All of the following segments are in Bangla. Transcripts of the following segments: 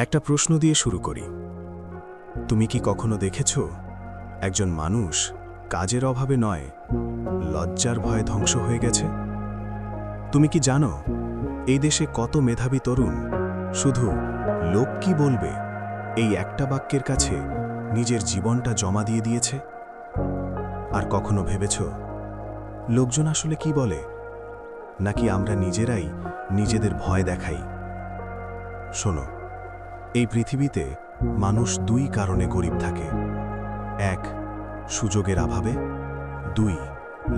একটা প্রশ্ন দিয়ে শুরু করি। তুমি কি কখনো দেখেছ একজন মানুষ কাজের অভাবে নয়, লজ্জার ভয়ে ধ্বংস হয়ে গেছে? তুমি কি জানো এই দেশে কত মেধাবী তরুণ শুধু লোক কি বলবে এই একটা বাক্যের কাছে নিজের জীবনটা জমা দিয়ে দিয়েছে? আর কখনো ভেবেছ লোকজন আসলে কি বলে, নাকি আমরা নিজেরাই নিজেদের ভয় দেখাই? শোনো, এই পৃথিবীতে মানুষ দুই কারণে গরিব থাকে। এক, সুযোগের অভাবে। দুই,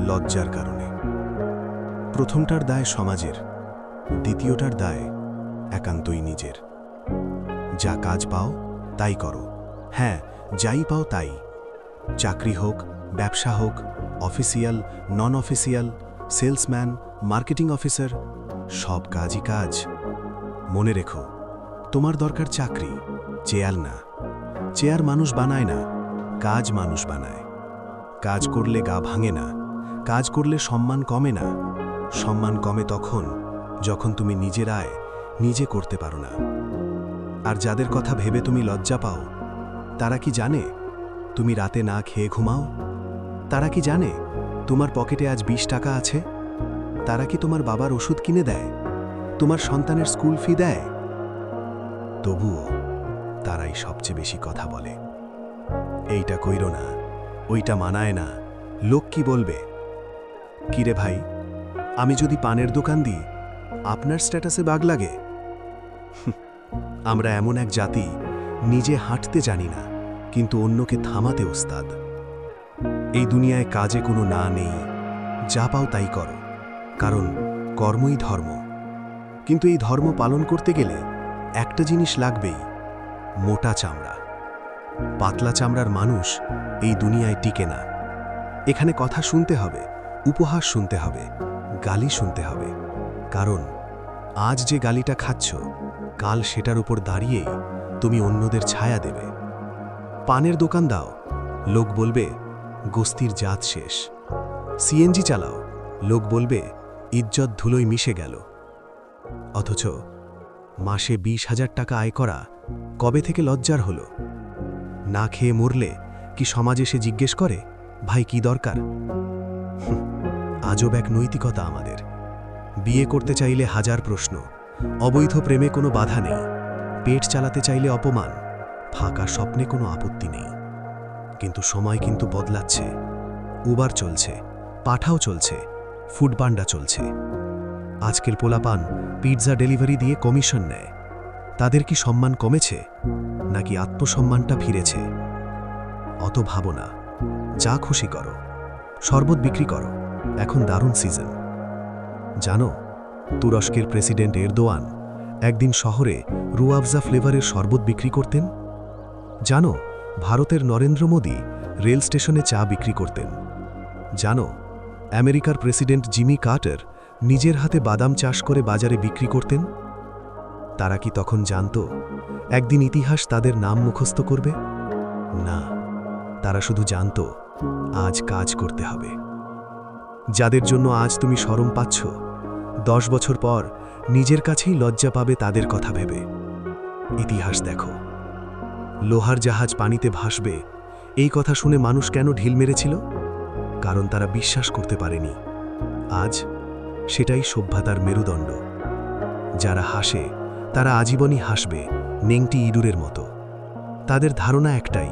লজ্জার কারণে। প্রথমটার দায় সমাজের, দ্বিতীয়টার দায় একান্তই নিজের। যা কাজ পাও তাই করো, হ্যাঁ, যাই পাও তাই। চাকরি হোক, ব্যবসা হোক, অফিসিয়াল, নন অফিসিয়াল, সেলসম্যান, মার্কেটিং অফিসার, সব কাজই কাজ। মনে রেখো, তোমার দরকার চাকরি, চেয়ার না। চেয়ার মানুষ বানায় না, কাজ মানুষ বানায়। কাজ করলে গা ভাঙে না, কাজ করলে সম্মান কমে না। সম্মান কমে তখন যখন তুমি নিজের আয় নিজে করতে পারো না। আর যাদের কথা ভেবে তুমি লজ্জা পাও, তারা কি জানে তুমি রাতে না খেয়ে ঘুমাও? তারা কি জানে তোমার পকেটে আজ 20 টাকা আছে? তারা কি তোমার বাবার ওষুধ কিনে দেয়, তোমার সন্তানের স্কুল ফি দেয়? তবুও তারাই সবচেয়ে বেশি কথা বলে। এইটা কইরো না, ওইটা মানায় না, লোক কি বলবে? কিরে ভাই, আমি যদি পানের দোকান দিই, আপনার স্ট্যাটাসে বাগ লাগে? আমরা এমন এক জাতি, নিজে হাঁটতে জানি না, কিন্তু অন্যকে থামাতে ওস্তাদ। এই দুনিয়ায় কাজে কোনো না নেই, যা পাও তাই করো, কারণ কর্মই ধর্ম। কিন্তু এই ধর্ম পালন করতে গেলে একটা জিনিস লাগবেই, মোটা চামড়া। পাতলা চামড়ার মানুষ এই দুনিয়ায় টিকে না। এখানে কথা শুনতে হবে, উপহাস শুনতে হবে, গালি শুনতে হবে, কারণ আজ যে গালিটা খাচ্ছ, কাল সেটার উপর দাঁড়িয়েই তুমি অন্যদের ছায়া দেবে। পানের দোকান দাও, লোক বলবে গোস্তির জাত শেষ। সিএনজি চালাও, লোক বলবে ইজ্জত ধুলোয় মিশে গেল। অথচ মাসে 20,000 টাকা আয় করা কবে থেকে লজ্জার হলো? না খেয়ে মরলে কি সমাজ এসে জিজ্ঞেস করে, ভাই কি দরকার? আজব এক নৈতিকতা আমাদের। বিয়ে করতে চাইলে হাজার প্রশ্ন, অবৈধ প্রেমে কোনো বাধা নেই, পেট চালাতে চাইলে অপমান, ফাঁকা স্বপ্নে কোনো আপত্তি নেই। কিন্তু সময় কিন্তু বদলাচ্ছে। উবার চলছে, পাঠাও চলছে, ফুড পান্ডা চলছে। আজকের পোলাপান পিৎজা ডেলিভারি দিয়ে কমিশন নেয়। তাদের কি সম্মান কমেছে, নাকি আত্মসম্মানটা ফিরেছে? অত ভাবো না, যা খুশি করো। শরবত বিক্রি করো, এখন দারুণ সিজন। জানো, তুরস্কের প্রেসিডেন্ট এরদোয়ান একদিন শহরে রুয়াবজা ফ্লেভারের শরবত বিক্রি করতেন। জানো, ভারতের নরেন্দ্র মোদী রেল স্টেশনে চা বিক্রি করতেন। জানো, আমেরিকার প্রেসিডেন্ট জিমি কার্টার নিজের হাতে বাদাম চাষ করে বাজারে বিক্রি করতেন। তারা কি তখন জানত একদিন ইতিহাস তাদের নাম মুখস্থ করবে? না, তারা শুধু জানত আজ কাজ করতে হবে। যাদের জন্য আজ তুমি শরম পাচ্ছ, 10 বছর পর নিজের কাছেই লজ্জা পাবে তাদের কথা ভেবে। ইতিহাস দেখো, লোহার জাহাজ পানিতে ভাসবে এই কথা শুনে মানুষ কেন ঢিল মেরেছিল? কারণ তারা বিশ্বাস করতে পারেনি। আজ সেটাই সভ্যতার মেরুদণ্ড। যারা হাসে তারা আজীবনই হাসবে নেংটি ইঁদুরের মতো। তাদের ধারণা একটাই,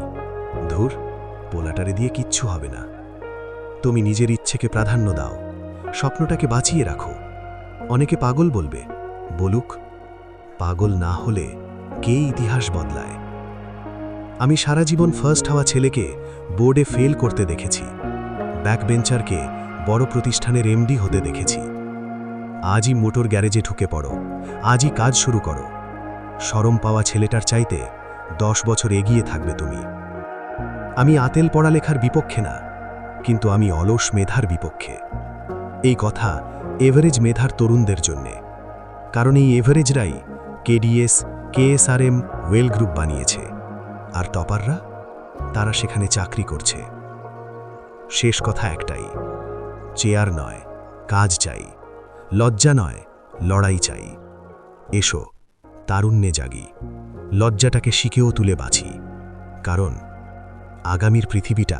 ধুর, পোলাটারে দিয়ে কিচ্ছু হবে না। তুমি নিজের ইচ্ছেকে প্রাধান্য দাও, স্বপ্নটাকে বাঁচিয়ে রাখো। অনেকে পাগল বলবে, বলুক, পাগল না হলে কে ইতিহাস বদলায়? আমি সারা জীবন ফার্স্ট হওয়া ছেলেকে বোর্ডে ফেল করতে দেখেছি, ব্যাকবেঞ্চারকে বড় প্রতিষ্ঠানের এমডি হতে দেখেছি। আজই মোটর গ্যারেজে ঢুকে পড়ো, আজই কাজ শুরু করো। শরম পাওয়া ছেলেটার চাইতে 10 বছর এগিয়ে থাকবে তুমি। আমি আতেল পড়ালেখার বিপক্ষে না, কিন্তু আমি অলস মেধার বিপক্ষে। এই কথা এভারেজ মেধার তরুণদের জন্যে, কারণ এই এভারেজরাই কেডিএস, কেএসআরএম, ওয়েল গ্রুপ বানিয়েছে। আর টপাররা, তারা সেখানে চাকরি করছে। শেষ কথা একটাই, চেয়ার নয়, কাজ চাই। লজ্জা নয়, লড়াই চাই। এসো, তারুণ্যে জাগি। লজ্জাটাকে শিখেও তুলে বাঁচি, কারণ আগামীর পৃথিবীটা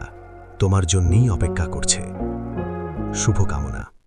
তোমার জন্যই অপেক্ষা করছে। শুভকামনা।